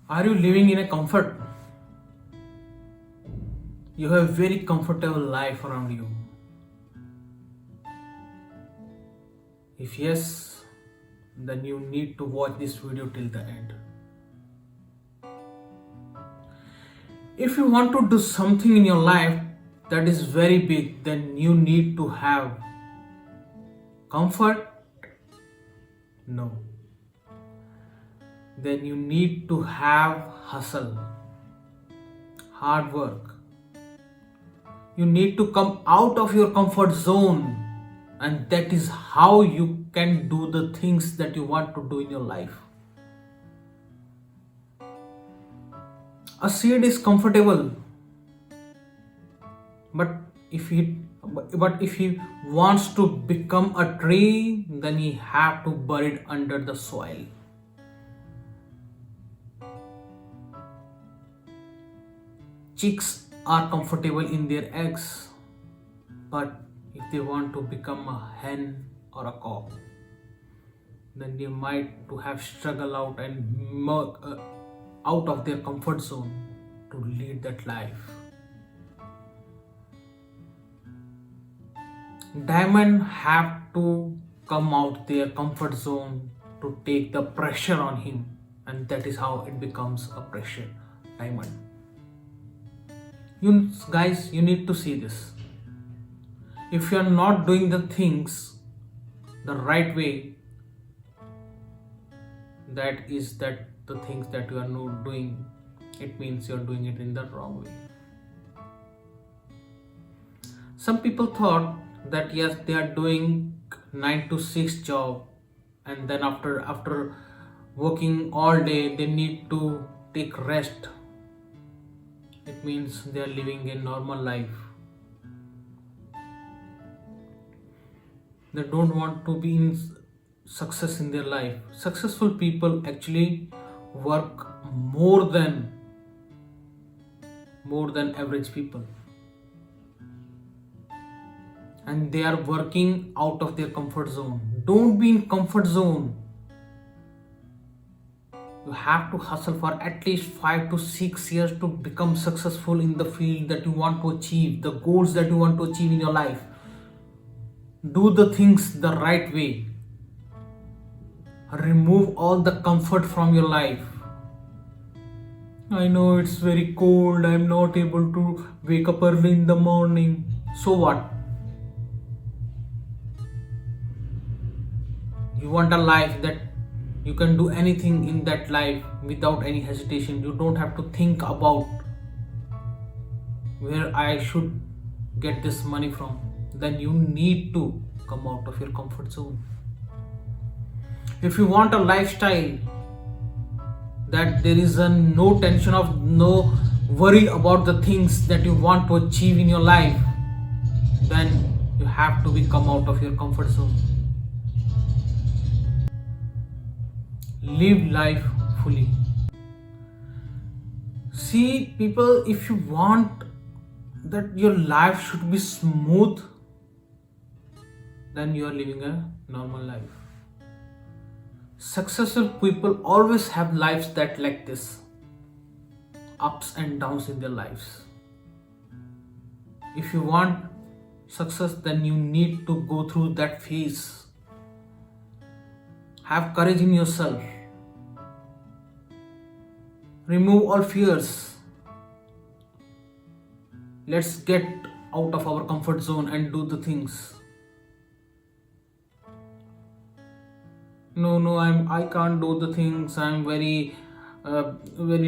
Are you living in a comfort? You have a very comfortable life around you. If yes, then you need to watch this video till the end. If you want to do something in your life that is very big, then you need to have comfort? No. Then you need to have hustle, hard work. You need to come out of your comfort zone, and that is how you can do the things that you want to do in your life. A seed is comfortable, but if he but if he wants to become a tree, then he have to bury it under the soil. Chicks are comfortable in their eggs, but if they want to become a hen or a cock, then they might to have struggle out and out of their comfort zone to lead that life. Diamond have to come out their comfort zone to take the pressure on him, and that is how it becomes a pressure diamond. You guys, you need to see this. If you are not doing the things the right way, that the things that you are not doing, it means you are doing it in the wrong way. Some people thought that yes, they are doing 9 to 6 job, and then after working all day they need to take rest. It means they are living a normal life. They don't want to be in success in their life. Successful people actually work more than average people, and they are working out of their comfort zone. Don't be in comfort zone. You have to hustle for at least 5 to 6 years to become successful in the field that you want to achieve, the goals that you want to achieve in your life. Do the things the right way. Remove all the comfort from your life. I know it's very cold, I'm not able to wake up early in the morning. So what? You want a life that you can do anything in that life without any hesitation. You don't have to think about where I should get this money from. Then you need to come out of your comfort zone. If you want a lifestyle that there is no tension of no worry about the things that you want to achieve in your life, then you have to come out of your comfort zone. Live life fully. See, people, if you want that your life should be smooth, then you are living a normal life. Successful people always have lives that like this, ups and downs in their lives. If you want success, then you need to go through that phase. Have courage in yourself. Remove all fears. Let's get out of our comfort zone and do the things. No, I can't do the things. I'm very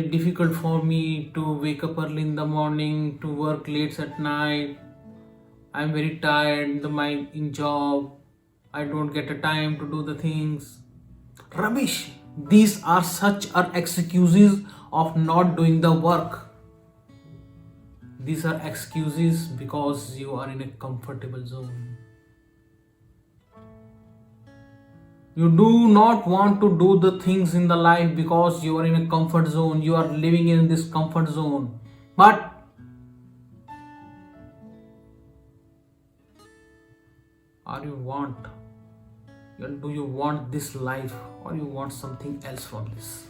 difficult for me to wake up early in the morning, to work late at night. I'm very tired in job. I don't get a time to do the things. Rubbish. These are such are excuses of not doing the work. These are excuses because you are in a comfortable zone. You do not want to do the things in the life because you are in a comfort zone. You are living in this comfort zone. But do you want this life, or you want something else from this?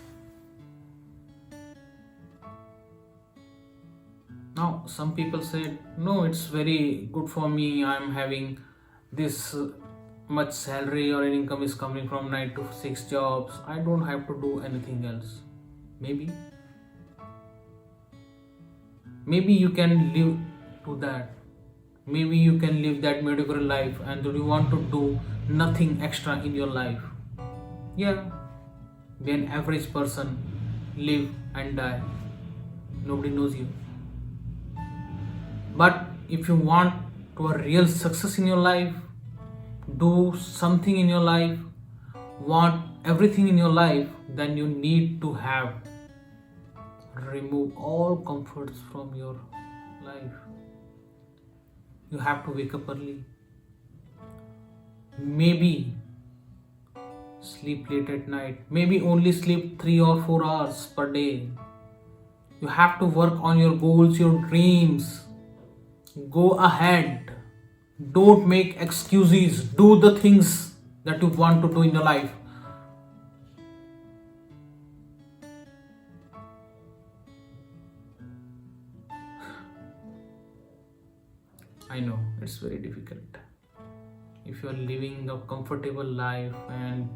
Now, some people said, no, it's very good for me. I'm having this much salary or income is coming from 9 to 6 jobs. I don't have to do anything else. Maybe, maybe you can live to that. Maybe you can live that mediocre life and do you want to do nothing extra in your life? Yeah, be an average person, live and die. Nobody knows you. But if you want to a real success in your life, do something in your life, want everything in your life, then you need to have remove all comforts from your life. You have to wake up early. Maybe sleep late at night. Maybe only sleep 3 or 4 hours per day. You have to work on your goals, your dreams. Go ahead. Don't make excuses. Do the things that you want to do in your life. I know it's very difficult. If you are living a comfortable life and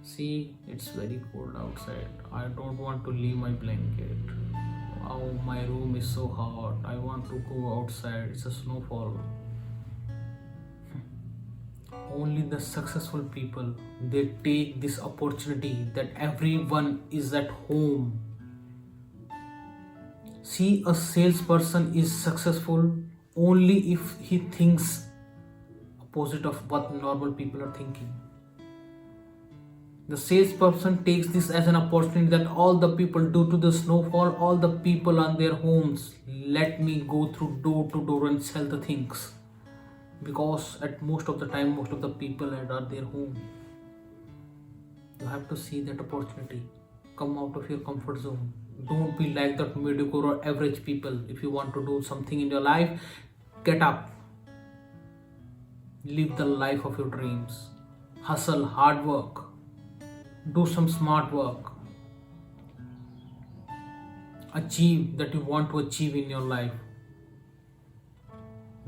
see, it's very cold outside. I don't want to leave my blanket. Oh, my room is so hot. I want to go outside. It's a snowfall. Only the successful people, they take this opportunity that everyone is at home. See, a salesperson is successful only if he thinks opposite of what normal people are thinking. The salesperson takes this as an opportunity that all the people, due to the snowfall, all the people on their homes, let me go through door to door and sell the things. Because at most of the time, most of the people are their home. You have to see that opportunity. Come out of your comfort zone. Don't be like that mediocre or average people. If you want to do something in your life, get up. Live the life of your dreams. Hustle, hard work. Do some smart work. Achieve that you want to achieve in your life.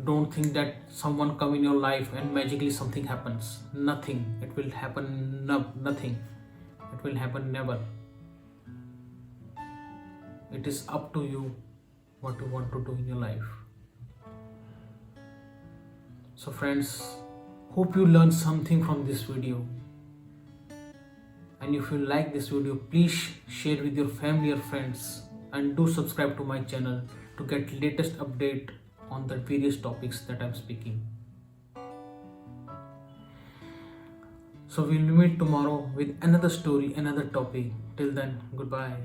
Don't think that someone come in your life and magically something happens. Nothing. It will happen. Nothing. It will happen never. It is up to you what you want to do in your life. So friends, hope you learned something from this video. And if you like this video, please share with your family or friends and do subscribe to my channel to get latest update on the various topics that I'm speaking. So we'll meet tomorrow with another story, another topic. Till then, goodbye.